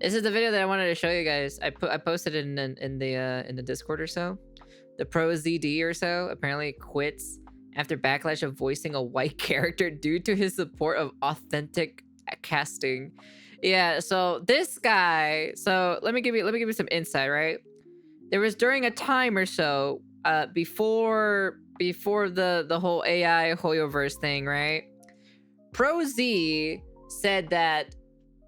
This is the video that I wanted to show you guys. I posted it in the Discord or so. The ProZD or so apparently quits after backlash of voicing a white character due to his support of authentic casting. Yeah, so this guy, so let me give you some insight, right? There was during a time or so, before the whole AI Hoyoverse thing, right? ProZ said that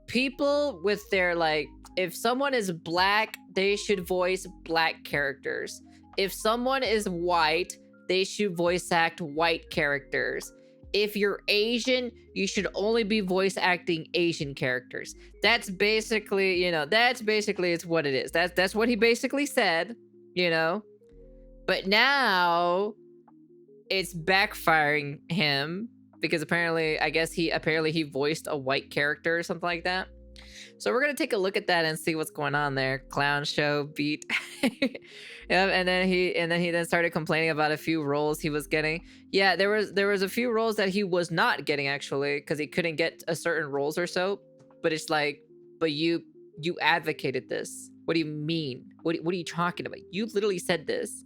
people with their, like, if someone is black, they should voice black characters. If someone is white, they should voice act white characters. If you're Asian, you should only be voice acting Asian characters. That's basically, it's what it is. That's what he basically said, you know? But now it's backfiring him because apparently, I guess he voiced a white character or something like that. So we're gonna take a look at that and see what's going on there. Clown show beat. Yep, and then he started complaining about a few roles he was getting. Yeah, there was a few roles that he was not getting actually because he couldn't get a certain roles or so. But it's like, but you advocated this. What do you mean? What are you talking about? You literally said this.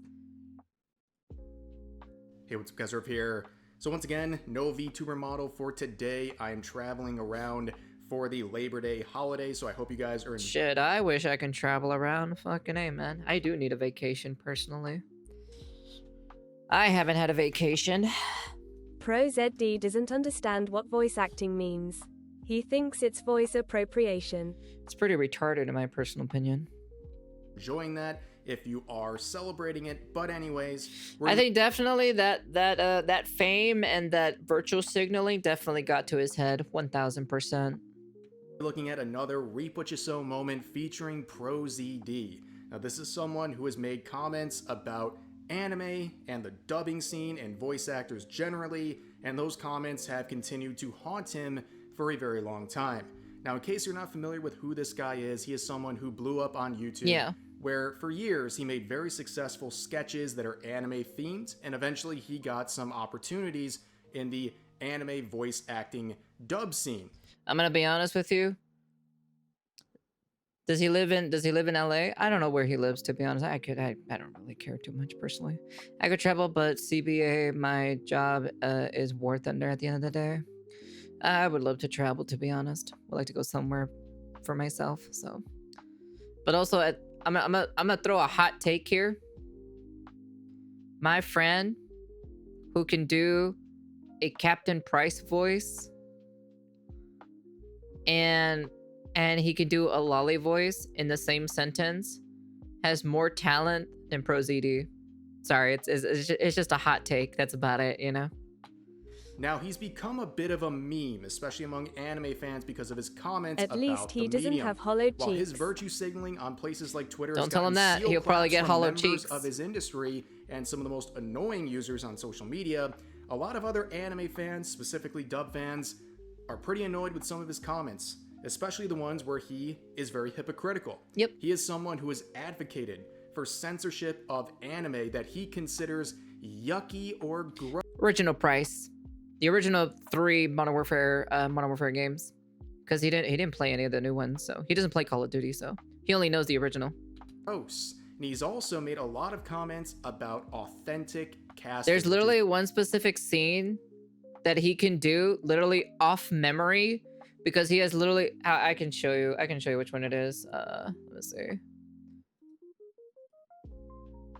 Hey, what's up, guys? Irv here. So once again, no VTuber model for today. I am traveling around for the Labor Day holiday, so I hope you guys are... Shit, I wish I can travel around. Fucking A, man. I do need a vacation, personally. I haven't had a vacation. ProZD doesn't understand what voice acting means. He thinks it's voice appropriation. It's pretty retarded, in my personal opinion. Enjoying that if you are celebrating it, but anyways... I think definitely that fame and that virtual signaling definitely got to his head, 1000%. Looking at another Reap What You Sow moment featuring ProZD. Now this is someone who has made comments about anime and the dubbing scene and voice actors generally, and those comments have continued to haunt him for a very long time. Now in case you're not familiar with who this guy is, he is someone who blew up on YouTube. Yeah. Where for years he made very successful sketches that are anime themed, and eventually he got some opportunities in the anime voice acting dub scene. I'm gonna be honest with you. Does he live in LA? I don't know where he lives, to be honest. I don't really care too much personally. I could travel, but CBA, my job is War Thunder at the end of the day. I would love to travel, to be honest. Would like to go somewhere for myself, so. But also I'm gonna throw a hot take here. My friend who can do a Captain Price voice and he can do a lolly voice in the same sentence has more talent than ProZD. Sorry, it's just a hot take. That's about it, you know? Now, he's become a bit of a meme, especially among anime fans because of his comments At about least he the doesn't medium. have hollow cheeks. While his virtue signaling on places like Twitter Don't has tell him that. seal He'll probably claps get from hollow members cheeks. of his industry and some of the most annoying users on social media, a lot of other anime fans, specifically dub fans, are pretty annoyed with some of his comments, especially the ones where he is very hypocritical. Yep. He is someone who has advocated for censorship of anime that he considers yucky or gross. Original Price. The original 3 Modern Warfare games. Because he didn't play any of the new ones, so he doesn't play Call of Duty, so he only knows the original. And he's also made a lot of comments about authentic casting. There's literally one specific scene that he can do literally off memory because he has literally I can show you which one it is. Let's see.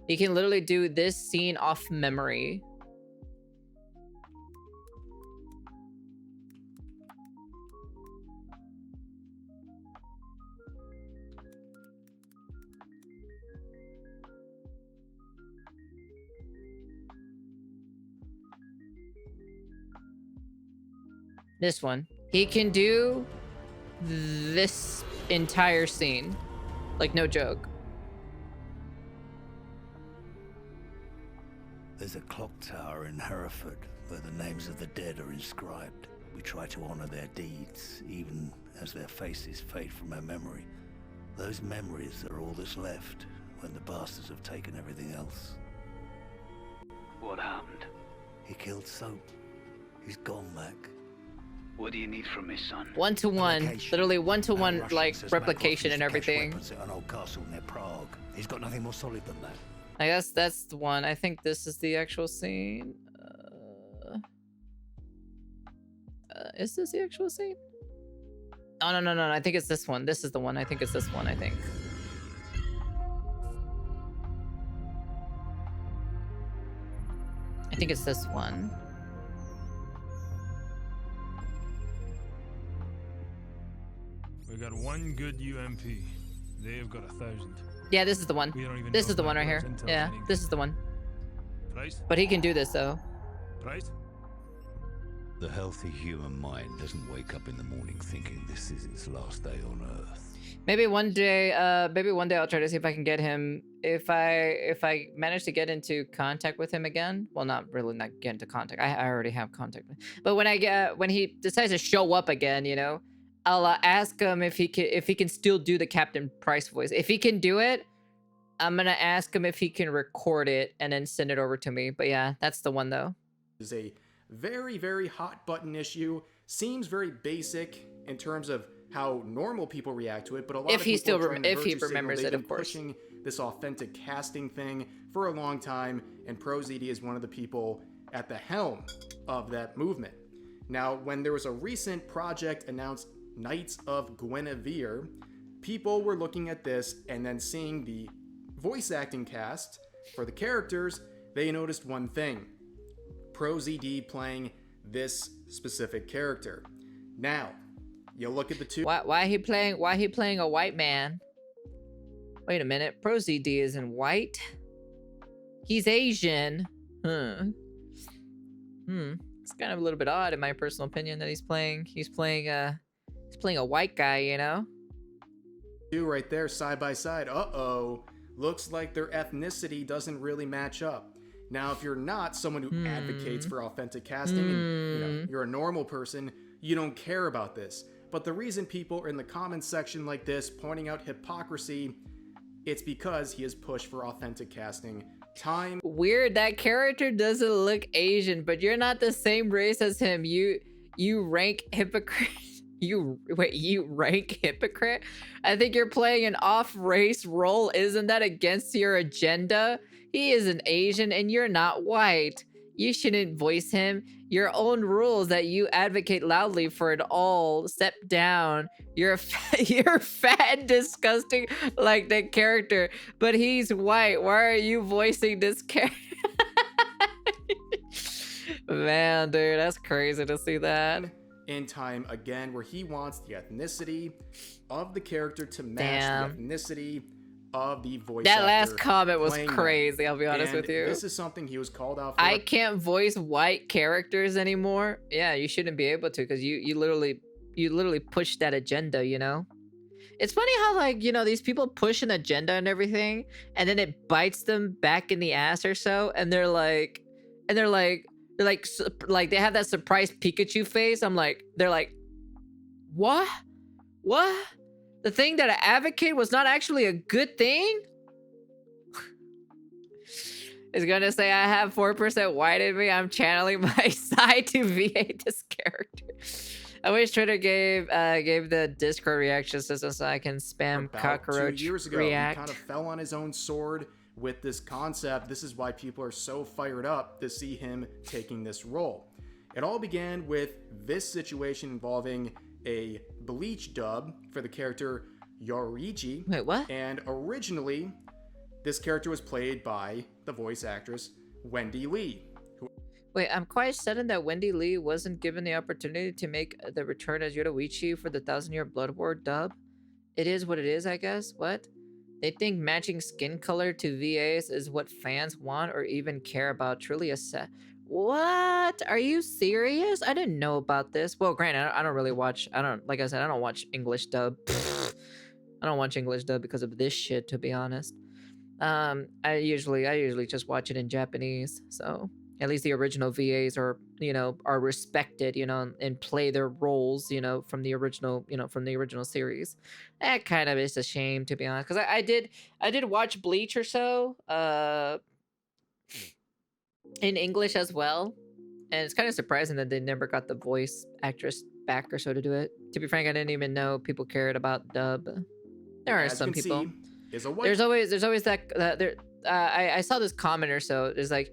He can literally do this scene off memory. This one. He can do this entire scene. Like, no joke. There's a clock tower in Hereford where the names of the dead are inscribed. We try to honor their deeds, even as their faces fade from our memory. Those memories are all that's left when the bastards have taken everything else. What happened? He killed Soap. He's gone, Mac. What do you need from me, son? 1-to-1, Location. literally 1-to-1 Russian like says replication Makarov and used cache everything. weapons at an old castle near Prague. He's got nothing more solid than that. I guess that's the one. I think this is the actual scene. Is this the actual scene? Oh, no. I think it's this one. This is the one. I think it's this one, I think. I think it's this one. We got one good UMP. They've got 1,000. Yeah, this is the one. We don't even This know is the if one right here. Makarov intel's Yeah, any this is the one. Price? But he can do this though. Price? The healthy human mind doesn't wake up in the morning thinking this is its last day on Earth. Maybe one day I'll try to see if I can get him. If I manage to get into contact with him again, well, not get into contact. I already have contact. But when he decides to show up again, you know, I'll ask him if he can still do the Captain Price voice. If he can do it, I'm gonna ask him if he can record it and then send it over to me. But yeah, that's the one though. Is a very, very hot button issue. Seems very basic in terms of how normal people react to it, but a lot If of he people still are trying to if he virtue signal. remembers They've it, been of course. pushing this authentic casting thing for a long time, and ProZD is one of the people at the helm of that movement. Now, when there was a recent project announced, Knights of Guinevere, people were looking at this and then seeing the voice acting cast for the characters, they noticed one thing: ProZD playing this specific character. Now, you look at the two. Why he playing a white man? Wait a minute. ProZD isn't white. He's Asian. It's kind of a little bit odd in my personal opinion that he's playing a white guy, you know? Two right there side by side. Uh-oh. Looks like their ethnicity doesn't really match up. Now, if you're not someone who advocates for authentic casting and you know, you're a normal person, you don't care about this. But the reason people are in the comments section like this pointing out hypocrisy, it's because he has pushed for authentic casting time. Weird, that character doesn't look Asian, but you're not the same race as him. You rank hypocrite. You rank hypocrite? I think you're playing an off-race role. Isn't that against your agenda? He is an Asian and you're not white. You shouldn't voice him. Your own rules that you advocate loudly for it all. Step down. You're fat and disgusting like that character, but he's white. Why are you voicing this character? Man, dude, that's crazy to see that. In time again, where he wants the ethnicity of the character to match the ethnicity of the voice That actor last comment was playing crazy, them. I'll be honest And with you. This is something he was called out for. I can't voice white characters anymore. Yeah, you shouldn't be able to, because you literally push that agenda, you know? It's funny how, like, you know, these people push an agenda and everything, and then it bites them back in the ass or so, and they're like they have that surprised Pikachu face. They're like, what? The thing that I advocate was not actually a good thing? It's gonna say I have 4% white in me. I'm channeling my side to VA this character. I wish Twitter gave the Discord reaction system so I can spam About cockroach 2 years ago, react. he kind of fell on his own sword with this concept. This is why people are so fired up to see him taking this role. It all began with this situation involving a Bleach dub for the character Yoriichi. Wait, what? And originally, this character was played by the voice actress Wendy Lee. Wait, I'm quite certain that Wendy Lee wasn't given the opportunity to make the return as Yoruichi for the 1000-Year Blood War dub. It is what it is, I guess. What? They think matching skin color to VAs is what fans want or even care about. Truly a set. What? Are you serious? I didn't know about this. Well, granted, I don't really watch. Like I said, I don't watch English dub. I don't watch English dub because of this shit, to be honest. I usually just watch it in Japanese. So at least the original VAs are respected, and play their roles, from the original series. That kind of is a shame, to be honest, because I did watch Bleach or so, in English as well, and it's kind of surprising that they never got the voice actress back or so to do it. To be frank, I didn't even know people cared about dub. There are As some you can people. see, is a white. There's always that there. I saw this comment or so. It's like,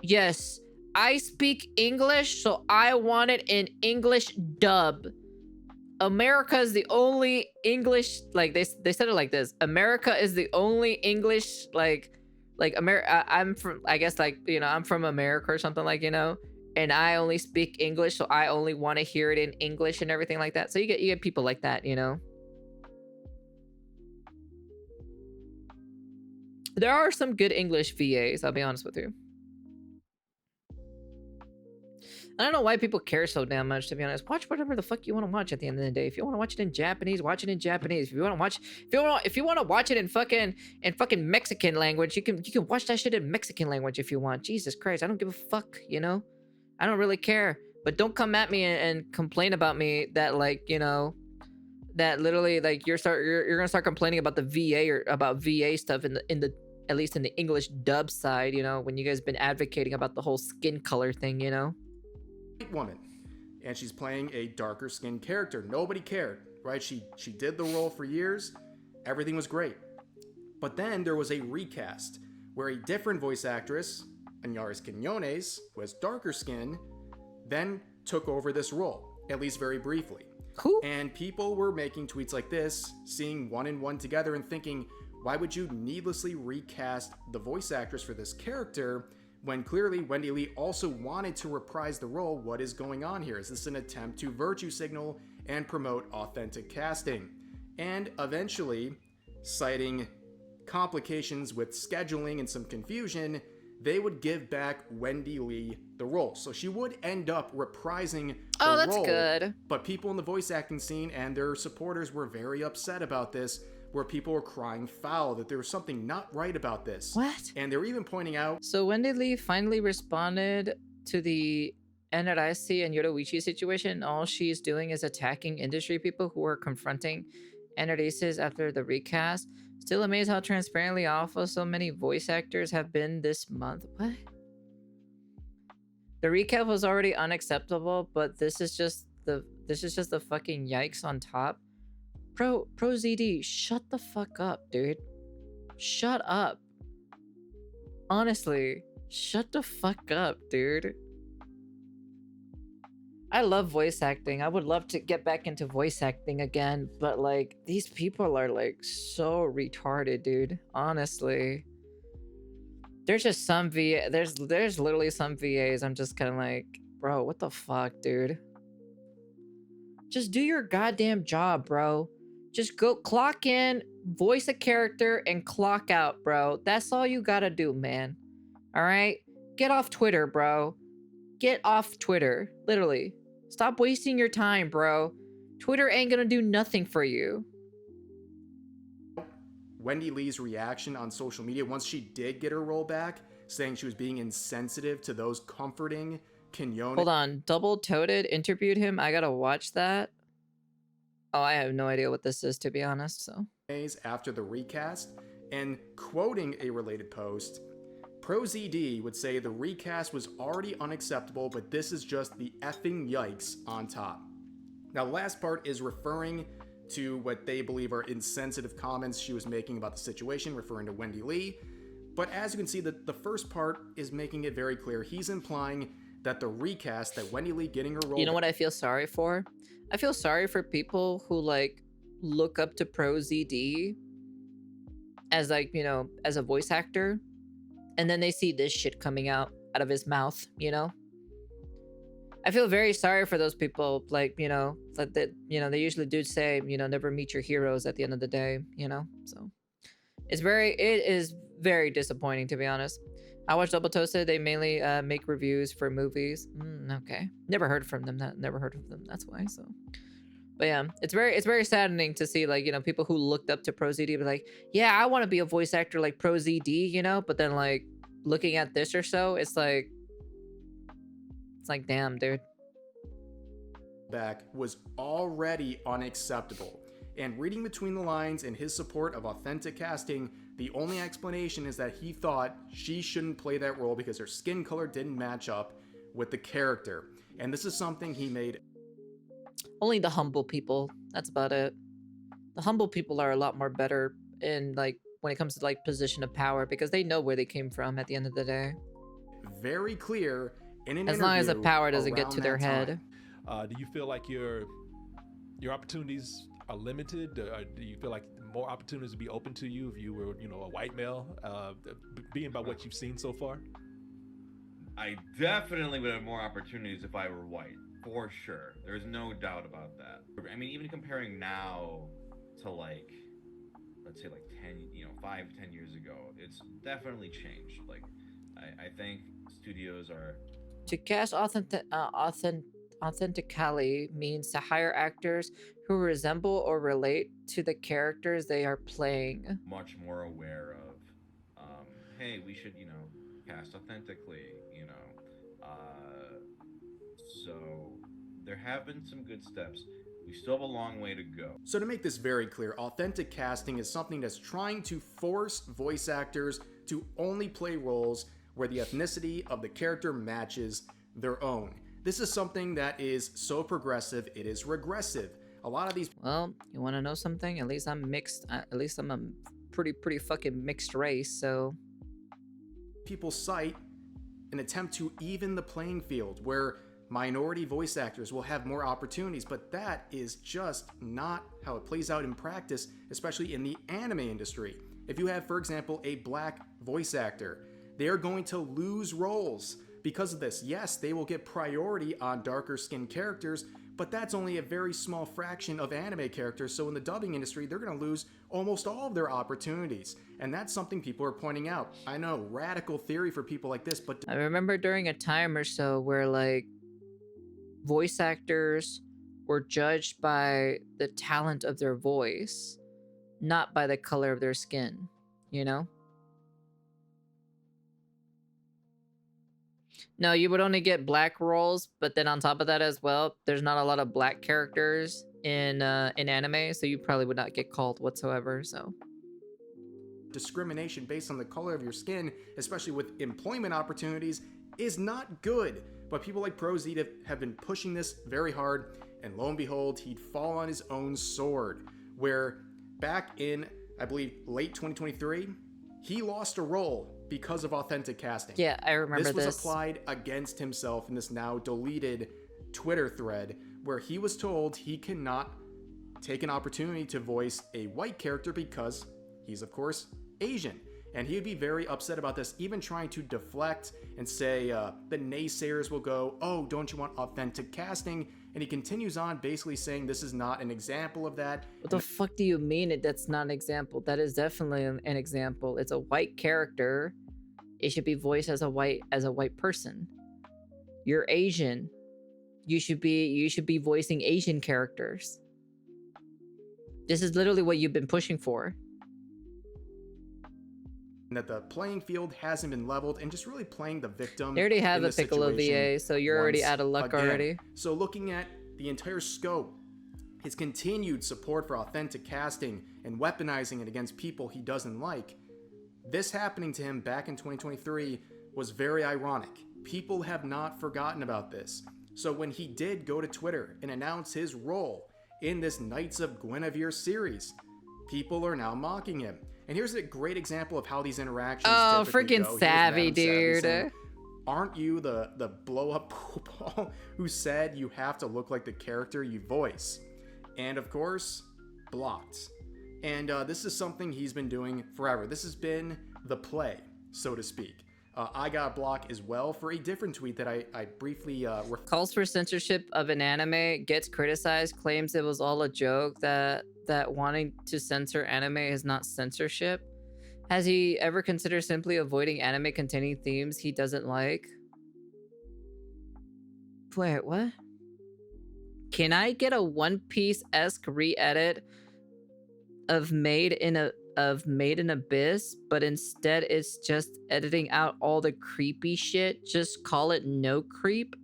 yes, I speak English, so I want it in English dub. America is the only English, like they said it like this. America is the only English, like America. I'm from, I guess, like, you know, I'm from America or something, like, you know, and I only speak English, so I only want to hear it in English and everything like that. So you get people like that, you know. There are some good English VAs, I'll be honest with you. I don't know why people care so damn much, to be honest. Watch whatever the fuck you want to watch at the end of the day. If you want to watch it in Japanese, watch it in Japanese. If you want to watch, if you want to watch it in fucking Mexican language, you can watch that shit in Mexican language if you want. Jesus Christ, I don't give a fuck, you know? I don't really care. But don't come at me and complain about me that, like, you know, that literally, like, you're gonna start complaining about the VA or about VA stuff in the at least in the English dub side, you know, when you guys been advocating about the whole skin color thing, you know? Woman, and she's playing a darker skinned character. Nobody cared, right? She did the role for years. Everything was great. But then there was a recast where a different voice actress, Anaris Quinones, who has darker skin, then took over this role, at least very briefly. Cool. And people were making tweets like this, seeing one and one together and thinking, why would you needlessly recast the voice actress for this character when clearly Wendy Lee also wanted to reprise the role? What is going on here? Is this an attempt to virtue signal and promote authentic casting? And eventually, citing complications with scheduling and some confusion, they would give back Wendy Lee the role. So she would end up reprising the role. Oh, that's good. But people in the voice acting scene and their supporters were very upset about this, where people were crying foul, that there was something not right about this. What? And they were even pointing out... So Wendy Lee finally responded to the Enaraisi and Yoruichi situation. All she's doing is attacking industry people who are confronting Enaraces after the recast. Still amazed how transparently awful so many voice actors have been this month. What? The recap was already unacceptable, but this is just the fucking yikes on top. ProZD, shut the fuck up, dude. Shut up. Honestly, shut the fuck up, dude. I love voice acting. I would love to get back into voice acting again, but like, these people are like so retarded, dude. Honestly. There's just some there's literally some VAs I'm just kind of like, bro, what the fuck, dude? Just do your goddamn job, bro. Just go clock in, voice a character, and clock out, bro. That's all you gotta do, man. All right? Get off Twitter, bro. Get off Twitter. Literally. Stop wasting your time, bro. Twitter ain't gonna do nothing for you. Wendy Lee's reaction on social media once she did get her role back, saying she was being insensitive to those comforting Quinones. Hold on. Double-Toted interviewed him. I gotta watch that. Oh, I have no idea what this is, to be honest, so. After the recast, and quoting a related post, ProZD would say the recast was already unacceptable, but this is just the effing yikes on top. Now, the last part is referring to what they believe are insensitive comments she was making about the situation, referring to Wendy Lee. But as you can see, the first part is making it very clear. He's implying that the recast, that Wendy Lee getting her role... You know what I feel sorry for? I feel sorry for people who, like, look up to ProZD as, like, you know, as a voice actor, and then they see this shit coming out of his mouth, you know? I feel very sorry for those people, like, you know, that you know, they usually do say, you know, never meet your heroes at the end of the day, you know? So it is very disappointing, to be honest. I watch Double Toasted. They mainly make reviews for movies. Okay, never heard from them. That's why. So, but yeah, it's very saddening to see, like, you know, people who looked up to ProZD be like, yeah, I want to be a voice actor like ProZD, you know. But then, like, looking at this or so, it's like, damn, dude. Back was already unacceptable. And reading between the lines in his support of authentic casting, the only explanation is that he thought she shouldn't play that role because her skin color didn't match up with the character. And this is something he made... Only the humble people. That's about it. The humble people are a lot more better in like when it comes to like position of power because they know where they came from at the end of the day. Very clear in an As long as the interview power doesn't get around to their that head. time. Do you feel like your opportunities are limited? Or do you feel like more opportunities would be open to you if you were, you know, a white male, being by what you've seen so far? I definitely would have more opportunities if I were white, for sure. There's no doubt about that. I mean, even comparing now to like, let's say like 5, 10 years ago, it's definitely changed. Like, I think studios are... To cast authentically means to hire actors who resemble or relate to the characters they are playing. much more aware of, hey, we should, cast authentically, so there have been some good steps. We still have a long way to go. So to make this very clear, authentic casting is something that's trying to force voice actors to only play roles where the ethnicity of the character matches their own. This is something that is so progressive, it is regressive. A lot of these... Well, you want to know something? At least I'm mixed. At least I'm a pretty fucking mixed race, so... people cite an attempt to even the playing field where minority voice actors will have more opportunities, but that is just not how it plays out in practice, especially in the anime industry. If you have, for example, a black voice actor, they are going to lose roles because of this. Yes, they will get priority on darker skinned characters, but that's only a very small fraction of anime characters, so in the dubbing industry, they're going to lose almost all of their opportunities, and that's something people are pointing out. I know, radical theory for people like this, but... I remember during a time or so where, like, voice actors were judged by the talent of their voice, not by the color of their skin, you know? No, you would only get black roles, but then on top of that as well, there's not a lot of black characters in anime, so you probably would not get called whatsoever, so... discrimination based on the color of your skin, especially with employment opportunities, is not good. But people like ProZD have been pushing this very hard, and lo and behold, he'd fall on his own sword, where back in, I believe, late 2023, he lost a role because of authentic casting. Yeah, I remember this. This was applied against himself in this now deleted Twitter thread, where he was told he cannot take an opportunity to voice a white character because he's, of course, Asian. And he would be very upset about this, even trying to deflect and say the naysayers will go, oh, don't you want authentic casting? And he continues on basically saying this is not an example of that. What the fuck do you mean that's not an example? That is definitely an example. It's a white character. It should be voiced as a white person. You're Asian. You should be voicing Asian characters. This is literally what you've been pushing for. That the playing field hasn't been leveled and just really playing the victim. They already have a Piccolo VA, so you're already out of luck already. So looking at the entire scope, his continued support for authentic casting and weaponizing it against people he doesn't like, this happening to him back in 2023 was very ironic. People have not forgotten about this. So when he did go to Twitter and announce his role in this Knights of Guinevere series, people are now mocking him. And here's a great example of how these interactions freaking go. savvy, dude. Saying, aren't you the blow-up poopball who said you have to look like the character you voice? And of course, blocked. And this is something he's been doing forever. This has been the play, so to speak. I got blocked as well for a different tweet that I briefly... Calls for censorship of an anime, gets criticized, claims it was all a joke, that wanting to censor anime is not censorship. Has he ever considered simply avoiding anime containing themes he doesn't like? Wait, what? Can I get a One Piece-esque re-edit of Made in Abyss, but instead it's just editing out all the creepy shit? Just call it no creep?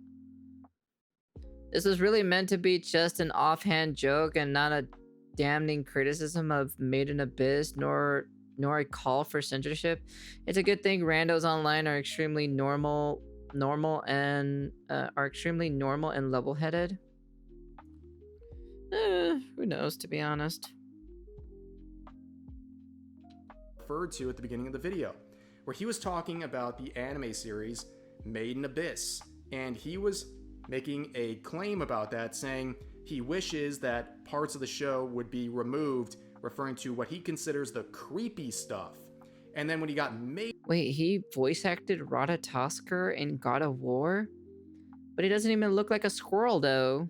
This was really meant to be just an offhand joke and not a damning criticism of Made in Abyss, nor a call for censorship. It's a good thing randos online are extremely normal and level-headed. Who knows, to be honest. Referred to at the beginning of the video, where he was talking about the anime series Made in Abyss, and he was making a claim about that, saying he wishes that parts of the show would be removed, referring to what he considers the creepy stuff. And then when he got Wait, he voice acted Ratatoskr in God of War? But he doesn't even look like a squirrel, though.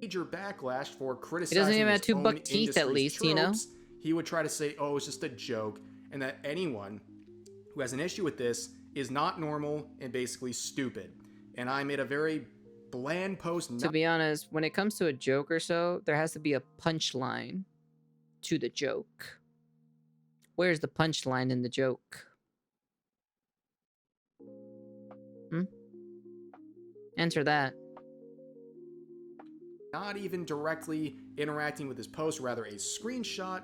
major backlash for He criticizing doesn't even have his two own buck teeth, at industry's least, you know? tropes, he would try to say, oh, it's just a joke, and that anyone who has an issue with this is not normal and basically stupid. And I made a very bland post. To be honest, when it comes to a joke or so, there has to be a punchline to the joke. Where's the punchline in the joke? Answer that. Not even directly interacting with his post, rather a screenshot,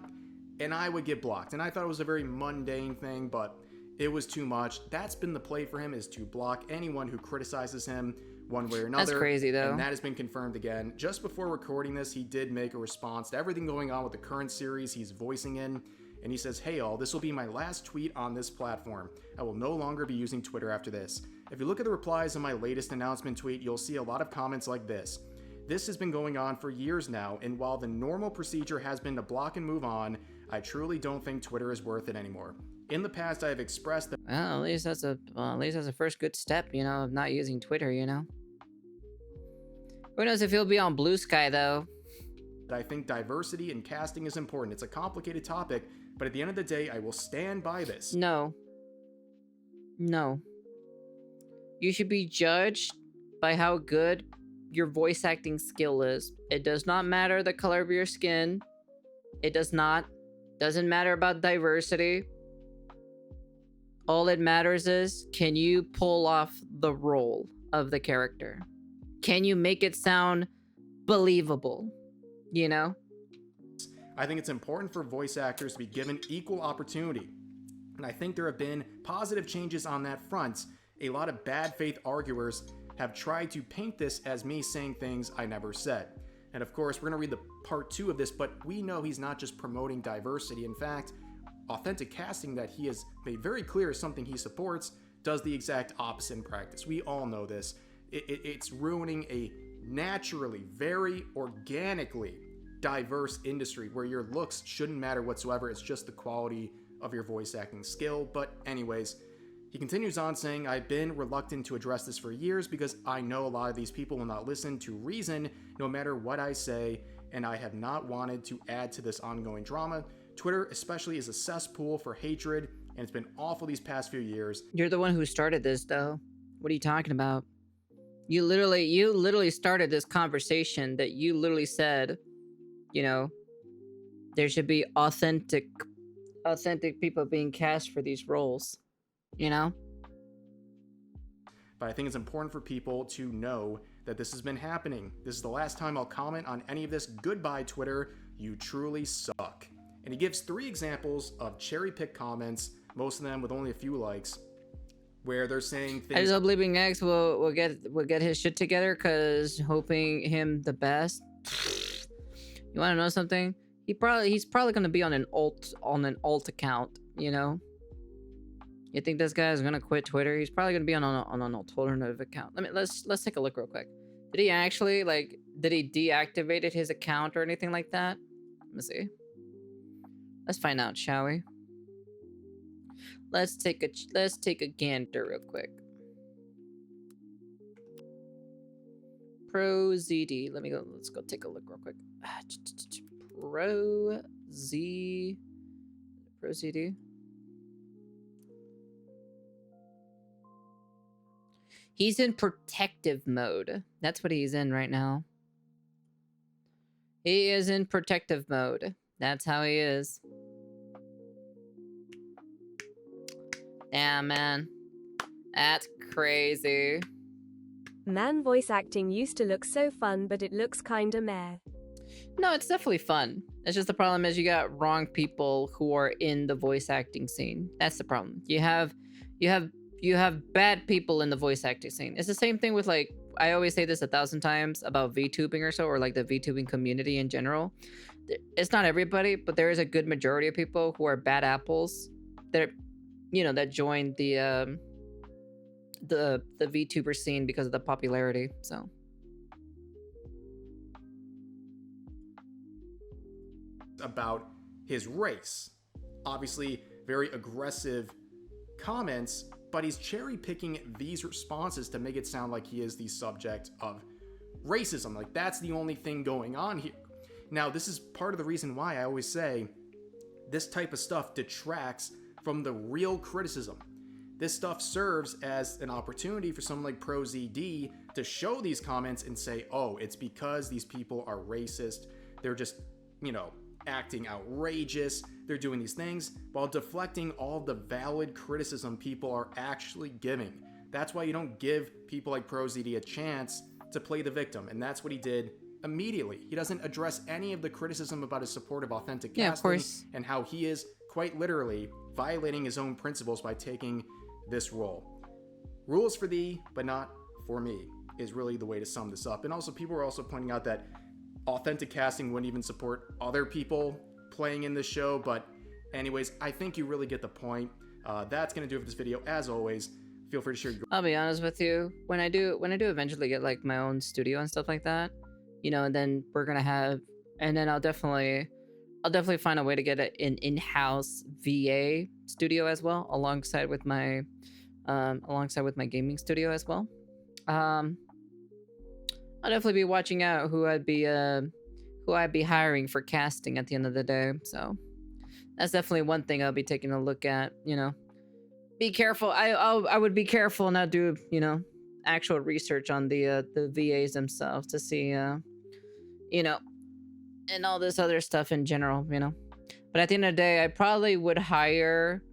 and I would get blocked. And I thought it was a very mundane thing, but it was too much. That's been the play for him, is to block anyone who criticizes him one way or another. That's crazy, though. And that has been confirmed again. Just before recording this, he did make a response to everything going on with the current series he's voicing in. And he says, hey all, this will be my last tweet on this platform. I will no longer be using Twitter after this. If you look at the replies on my latest announcement tweet, you'll see a lot of comments like this. This has been going on for years now, and while the normal procedure has been to block and move on, I truly don't think Twitter is worth it anymore. In the past, I have expressed that Well, at least that's a first good step, you know, of not using Twitter, you know. Who knows if he'll be on Blue Sky, though. I think diversity in casting is important. It's a complicated topic, but at the end of the day, I will stand by this. No. No. You should be judged by how good your voice acting skill is. It does not matter the color of your skin. It doesn't matter about diversity. All it matters is, can you pull off the role of the character? Can you make it sound believable? You know? I think it's important for voice actors to be given equal opportunity. And I think there have been positive changes on that front. A lot of bad faith arguers have tried to paint this as me saying things I never said. And of course, we're going to read the part 2 of this, but we know he's not just promoting diversity. In fact, authentic casting that he has made very clear is something he supports, does the exact opposite in practice. We all know this. It's ruining a naturally, very organically diverse industry where your looks shouldn't matter whatsoever. It's just the quality of your voice acting skill. But anyways, he continues on saying, I've been reluctant to address this for years because I know a lot of these people will not listen to reason no matter what I say, and I have not wanted to add to this ongoing drama. Twitter especially is a cesspool for hatred, and it's been awful these past few years. You're the one who started this, though. What are you talking about? You literally started this conversation that you literally said, you know, there should be authentic people being cast for these roles, you know? But I think it's important for people to know that this has been happening. This is the last time I'll comment on any of this. Goodbye, Twitter. You truly suck. And he gives 3 examples of cherry-picked comments, most of them with only a few likes, where they're saying things. I just hope Leaping X will get his shit together, cause hoping him the best. You want to know something? He's probably gonna be on an alt account. You know. You think this guy is gonna quit Twitter? He's probably gonna be on an alternative account. Let's take a look real quick. Did he actually did he deactivated his account or anything like that? Let me see. Let's find out, shall we? Let's take a gander real quick. ProZD. Let's go take a look real quick. ProZD. He's in protective mode. That's what he's in right now. He is in protective mode. That's how he is. Damn, man. That's crazy. Man, voice acting used to look so fun, but it looks kinda meh. No, it's definitely fun. It's just the problem is you got wrong people who are in the voice acting scene. That's the problem. You have you have bad people in the voice acting scene. It's the same thing with like, I always say this 1,000 times about VTubing or so, or like the VTubing community in general. It's not everybody, but there is a good majority of people who are bad apples that, you know, that joined the VTuber scene because of the popularity. So about his race. Obviously, very aggressive comments, but he's cherry picking these responses to make it sound like he is the subject of racism. Like, that's the only thing going on here. Now, this is part of the reason why I always say this type of stuff detracts from the real criticism. This stuff serves as an opportunity for someone like ProZD to show these comments and say, oh, it's because these people are racist. They're just, you know, acting outrageous. They're doing these things while deflecting all the valid criticism people are actually giving. That's why you don't give people like ProZD a chance to play the victim, and that's what he did immediately. He doesn't address any of the criticism about his support of authentic casting and how he is quite literally violating his own principles by taking this role. Rules for thee, but not for me, is really the way to sum this up. And also, people were also pointing out that authentic casting wouldn't even support other people playing in the show. But anyways, I think you really get the point. That's gonna do it for this video. As always, feel free to share your... I'll be honest with you, when I do eventually get like my own studio and stuff like that, you know, and then we're gonna have, and then I'll definitely find a way to get an in-house VA studio as well, alongside with my gaming studio as well. I'll definitely be watching out who I'd be hiring for casting at the end of the day. So that's definitely one thing I'll be taking a look at. You know, be careful. I would be careful and not do, you know, actual research on the VAs themselves to see you know, and all this other stuff in general. You know, but at the end of the day, I probably would hire,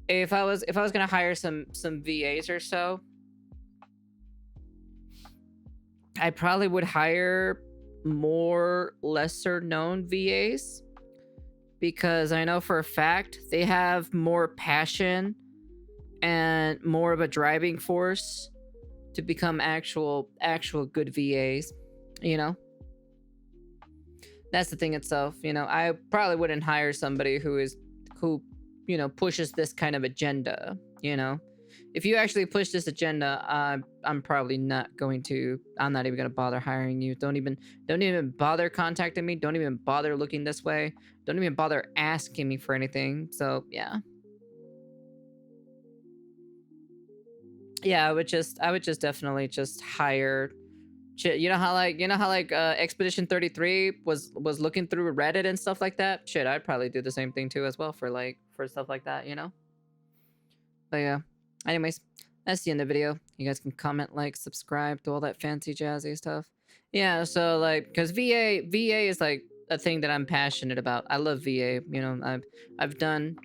if I was gonna hire some VAs or so, I probably would hire more lesser known VAs, because I know for a fact they have more passion and more of a driving force to become actual good VAs, you know? That's the thing itself, you know. I probably wouldn't hire somebody who you know, pushes this kind of agenda, you know. If you actually push this agenda, I'm probably not going to. I'm not even gonna bother hiring you. Don't even bother contacting me. Don't even bother looking this way. Don't even bother asking me for anything. So yeah, I would just definitely just hire. Shit, you know how Expedition 33 was looking through Reddit and stuff like that. Shit, I'd probably do the same thing too as well for stuff like that, you know. But yeah. Anyways, that's the end of the video. You guys can comment, like, subscribe, do all that fancy jazzy stuff. Yeah, so like, because VA is like a thing that I'm passionate about. I love VA. You know, I've done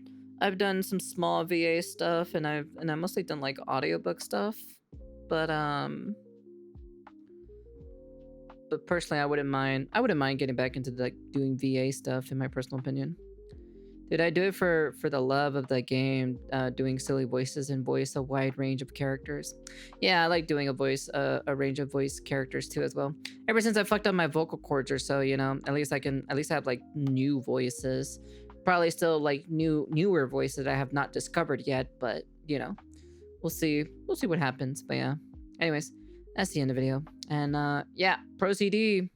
some small VA stuff, and I mostly done like audiobook stuff. But personally, I wouldn't mind getting back into like doing VA stuff, in my personal opinion. Dude, I do it for the love of the game, doing silly voices and voice a wide range of characters. Yeah, I like doing a range of voice characters too as well. Ever since I fucked up my vocal cords or so, you know, at least have like new voices. Probably still like newer voices that I have not discovered yet, but you know, we'll see what happens. But yeah, anyways, that's the end of the video. And yeah, ProZD,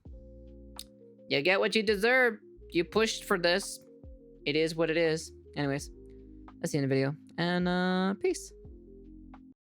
you get what you deserve. You pushed for this. It is what it is. Anyways, that's the end of the video. And peace.